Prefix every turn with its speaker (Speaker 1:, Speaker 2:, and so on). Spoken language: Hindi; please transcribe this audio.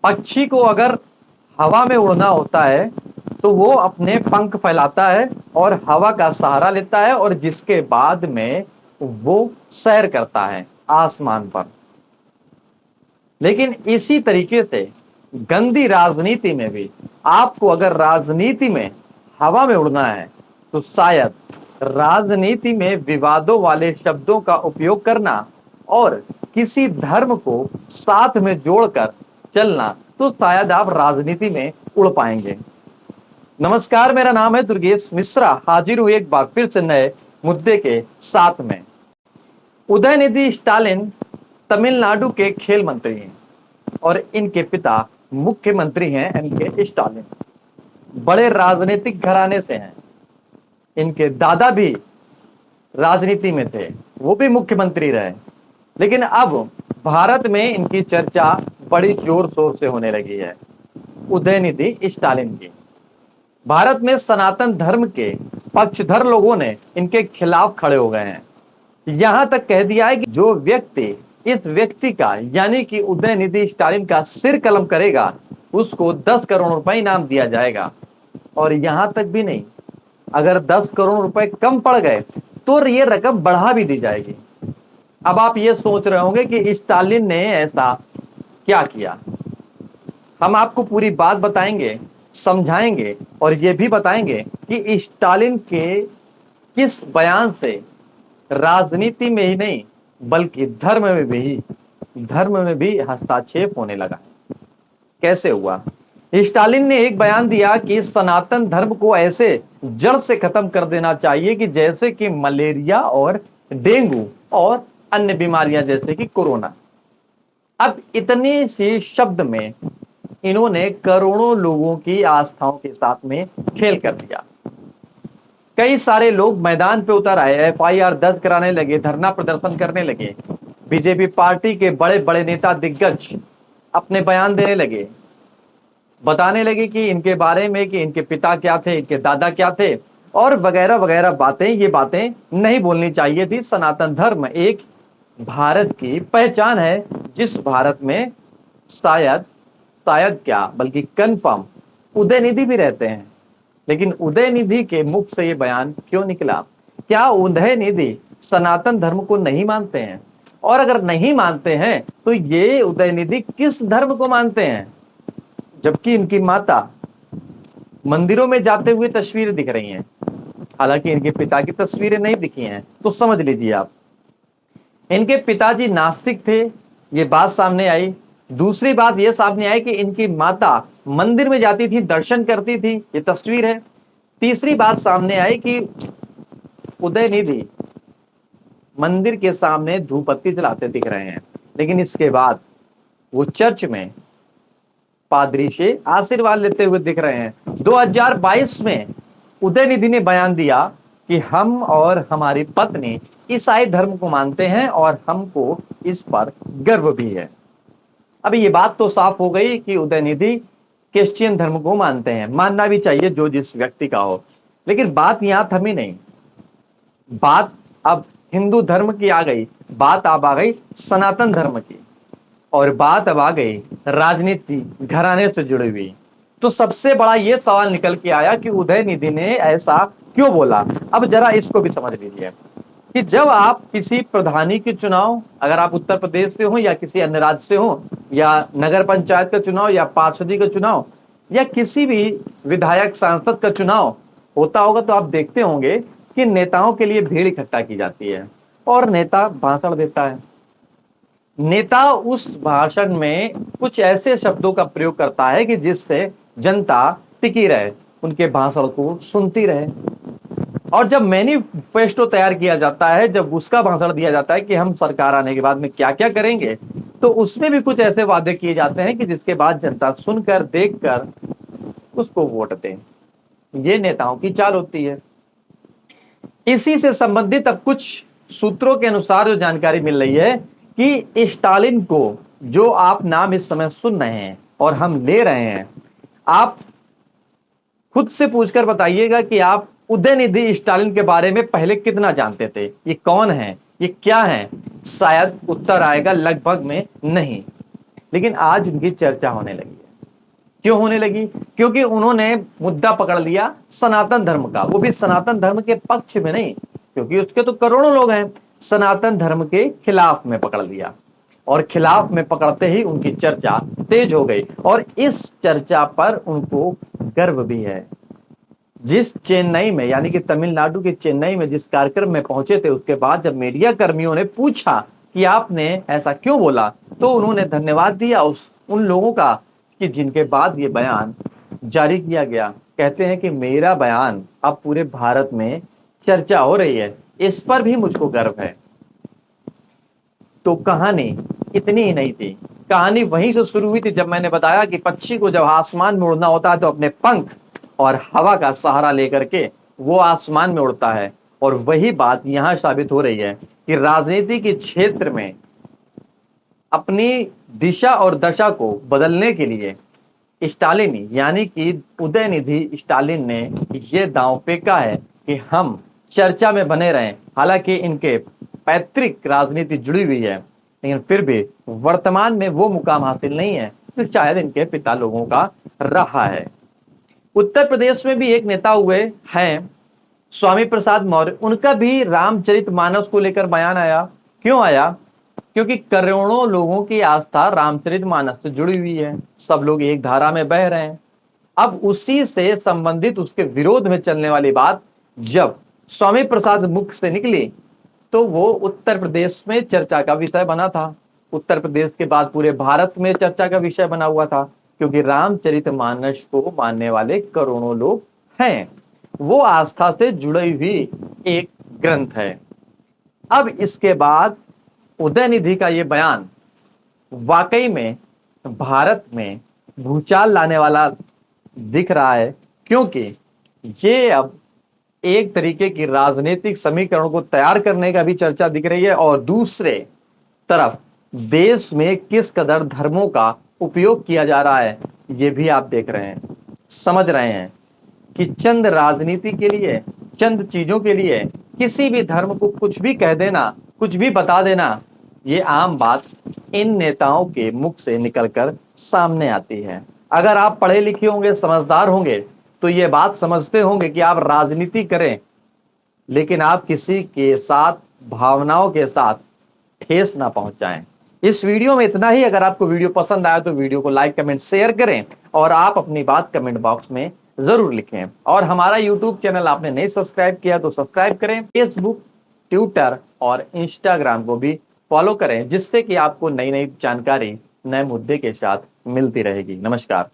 Speaker 1: पक्षी को अगर हवा में उड़ना होता है तो वो अपने पंख फैलाता है और हवा का सहारा लेता है और जिसके बाद में वो सैर करता है आसमान पर। लेकिन इसी तरीके से गंदी राजनीति में भी आपको अगर राजनीति में हवा में उड़ना है तो शायद राजनीति में विवादों वाले शब्दों का उपयोग करना और किसी धर्म को साथ में जोड़कर चलना, तो शायद आप राजनीति में उड़ पाएंगे। नमस्कार, मेरा नाम है दुर्गेश मिश्रा, हाजिर हूं एक बार फिर से नए मुद्दे के साथ में। उदयनिधि स्टालिन तमिलनाडु के खेल मंत्री हैं और इनके पिता मुख्यमंत्री हैं एम.के. स्टालिन। बड़े राजनीतिक घराने से हैं। इनके दादा भी राजनीति में थे, वो भी मुख्यमंत्री रहे। लेकिन अब भारत में इनकी चर्चा बड़ी जोर शोर से होने लगी है, उदयनिधि स्टालिन की। भारत में सनातन धर्म के पक्षधर लोगों ने इनके खिलाफ खड़े हो गए हैं। यहां तक कह दिया है कि जो व्यक्ति इस व्यक्ति का यानी कि उदयनिधि स्टालिन का सिर कलम करेगा उसको 10 करोड़ रुपए इनाम दिया जाएगा। और यहां तक भी नहीं, अगर 10 करोड़ रुपए कम पड़ गए तो ये रकम बढ़ा भी दी जाएगी। अब आप ये सोच रहे होंगे कि स्टालिन ने ऐसा क्या किया। हम आपको पूरी बात बताएंगे, समझाएंगे और ये भी बताएंगे कि स्टालिन के किस बयान से राजनीति में ही नहीं बल्कि धर्म में भी हस्तक्षेप होने लगा। कैसे हुआ? स्टालिन ने एक बयान दिया कि सनातन धर्म को ऐसे जड़ से खत्म कर देना चाहिए कि जैसे कि मलेरिया और डेंगू और अन्य बीमारियां जैसे कि कोरोना। अब इतने से शब्द में इन्होंने करोड़ों लोगों की आस्थाओं के साथ में खेल कर दिया। कई सारे लोग मैदान पे उतर आए, एफआईआर दर्ज कराने लगे, धरना प्रदर्शन करने लगे। बीजेपी पार्टी के बड़े बड़े नेता दिग्गज अपने बयान देने लगे, बताने लगे कि इनके बारे में कि इनके पिता क्या थे, इनके दादा क्या थे और वगैरह वगैरह बातें। ये बातें नहीं बोलनी चाहिए थी। सनातन धर्म एक भारत की पहचान है, जिस भारत में शायद क्या बल्कि कन्फर्म उदयनिधि भी रहते हैं। लेकिन उदयनिधि के मुख से ये बयान क्यों निकला? क्या उदयनिधि सनातन धर्म को नहीं मानते हैं? और अगर नहीं मानते हैं तो ये उदयनिधि किस धर्म को मानते हैं? जबकि इनकी माता मंदिरों में जाते हुए तस्वीरें दिख रही हैं, हालांकि इनके पिता की तस्वीरें नहीं दिखी हैं। तो समझ लीजिए आप, इनके पिताजी नास्तिक थे, ये बात सामने आई। दूसरी बात ये सामने आई कि इनकी माता मंदिर में जाती थी, दर्शन करती थी, ये तस्वीर है। तीसरी बात सामने आई कि उदयनिधि मंदिर के सामने धूपबत्ती जलाते दिख रहे हैं। लेकिन इसके बाद वो चर्च में पादरी से आशीर्वाद लेते हुए दिख रहे हैं। 2022 में उदयनिधि ने बयान दिया कि हम और हमारी पत्नी ईसाई धर्म को मानते हैं और हमको इस पर गर्व भी है। अभी ये बात तो साफ हो गई कि उदयनिधि क्रिश्चियन धर्म को मानते हैं, मानना भी चाहिए जो जिस व्यक्ति का हो। लेकिन बात यहां थमी नहीं, बात अब हिंदू धर्म की आ गई, बात अब आ गई सनातन धर्म की, और बात अब आ गई राजनीति घराने से जुड़ी हुई। तो सबसे बड़ा ये सवाल निकल के आया कि उदयनिधि ने ऐसा क्यों बोला। अब जरा इसको भी समझ लीजिए कि जब आप किसी प्रधानी के चुनाव, अगर आप उत्तर प्रदेश से हो या किसी अन्य राज्य से हो, या नगर पंचायत का चुनाव या पार्षदी का चुनाव या किसी भी विधायक सांसद का चुनाव होता होगा, तो आप देखते होंगे कि नेताओं के लिए भीड़ इकट्ठा की जाती है और नेता भाषण देता है। नेता उस भाषण में कुछ ऐसे शब्दों का प्रयोग करता है कि जिससे जनता टिकी रहे, उनके भाषण को सुनती रहे। और जब मैनिफेस्टो तैयार किया जाता है, जब उसका भाषण दिया जाता है कि हम सरकार आने के बाद में क्या क्या करेंगे, तो उसमें भी कुछ ऐसे वादे किए जाते हैं कि जिसके बाद जनता सुनकर देखकर उसको वोट दे। ये नेताओं की चाल होती है। इसी से संबंधित अब कुछ सूत्रों के अनुसार जो जानकारी मिल रही है कि स्टालिन को जो आप नाम इस समय सुन रहे हैं और हम ले रहे हैं, आप खुद से पूछकर बताइएगा कि आप उदयनिधि स्टालिन के बारे में पहले कितना जानते थे। ये कौन है, ये क्या है? शायद उत्तर आएगा लगभग में नहीं। लेकिन आज उनकी चर्चा होने लगी है। क्यों होने लगी? क्योंकि उन्होंने मुद्दा पकड़ लिया सनातन धर्म का, वो भी सनातन धर्म के पक्ष में नहीं, क्योंकि उसके तो करोड़ों लोग हैं, सनातन धर्म के खिलाफ में पकड़ लिया। और खिलाफ में पकड़ते ही उनकी चर्चा तेज हो गई, और इस चर्चा पर उनको गर्व भी है। जिस चेन्नई में, यानी कि तमिलनाडु के चेन्नई में जिस कार्यक्रम में पहुंचे थे, उसके बाद जब मीडिया कर्मियों ने पूछा कि आपने ऐसा क्यों बोला, तो उन्होंने धन्यवाद दिया उन लोगों का कि जिनके बाद ये बयान जारी किया गया। कहते हैं कि मेरा बयान अब पूरे भारत में चर्चा हो रही है, इस पर भी मुझको गर्व है। तो कहानी इतनी ही नहीं थी, कहानी वहीं से शुरू हुई थी जब मैंने बताया कि पक्षी को जब आसमान में उड़ना होता है तो अपने पंख और हवा का सहारा लेकर के वो आसमान में उड़ता है। और वही बात यहां साबित हो रही है कि राजनीति के क्षेत्र में अपनी दिशा और दशा को बदलने के लिए स्टालिन, यानी कि उदयनिधि स्टालिन ने यह दांव फेंका है कि हम चर्चा में बने रहें। हालांकि इनके पैतृक राजनीति जुड़ी हुई है, लेकिन फिर भी वर्तमान में वो मुकाम हासिल नहीं है जो शायद इनके पिता लोगों का रहा है। उत्तर प्रदेश में भी एक नेता हुए हैं स्वामी प्रसाद मौर्य, उनका भी रामचरितमानस को लेकर बयान आया। क्यों आया? क्योंकि करोड़ों लोगों की आस्था रामचरितमानस से जुड़ी हुई है, सब लोग एक धारा में बह रहे हैं। अब उसी से संबंधित उसके विरोध में चलने वाली बात जब स्वामी प्रसाद मुख से निकली तो वो उत्तर प्रदेश में चर्चा का विषय बना था। उत्तर प्रदेश के बाद पूरे भारत में चर्चा का विषय बना हुआ था, क्योंकि रामचरितमानस को मानने वाले करोड़ों लोग हैं। वो आस्था से जुड़ी हुई एक ग्रंथ है। अब इसके बाद उदयनिधि का ये बयान वाकई में भारत में भूचाल लाने वाला दिख रहा है, क्योंकि ये अब एक तरीके की राजनीतिक समीकरण को तैयार करने का भी चर्चा दिख रही है, और दूसरे तरफ देश में किस कदर धर्मों का उपयोग किया जा रहा है ये भी आप देख रहे हैं, समझ रहे हैं कि चंद राजनीति के लिए, चंद चीजों के लिए किसी भी धर्म को कुछ भी कह देना, कुछ भी बता देना, ये आम बात इन नेताओं के मुख से निकलकर सामने आती है। अगर आप पढ़े लिखे होंगे, समझदार होंगे, तो ये बात समझते होंगे कि आप राजनीति करें, लेकिन आप किसी के साथ, भावनाओं के साथ ठेस ना पहुंचाएं। इस वीडियो में इतना ही। अगर आपको वीडियो पसंद आया तो वीडियो को लाइक, कमेंट, शेयर करें, और आप अपनी बात कमेंट बॉक्स में जरूर लिखें। और हमारा यूट्यूब चैनल आपने नहीं सब्सक्राइब किया तो सब्सक्राइब करें। फेसबुक, ट्विटर और इंस्टाग्राम को भी फॉलो करें, जिससे कि आपको नई नई जानकारी नए मुद्दे के साथ मिलती रहेगी। नमस्कार।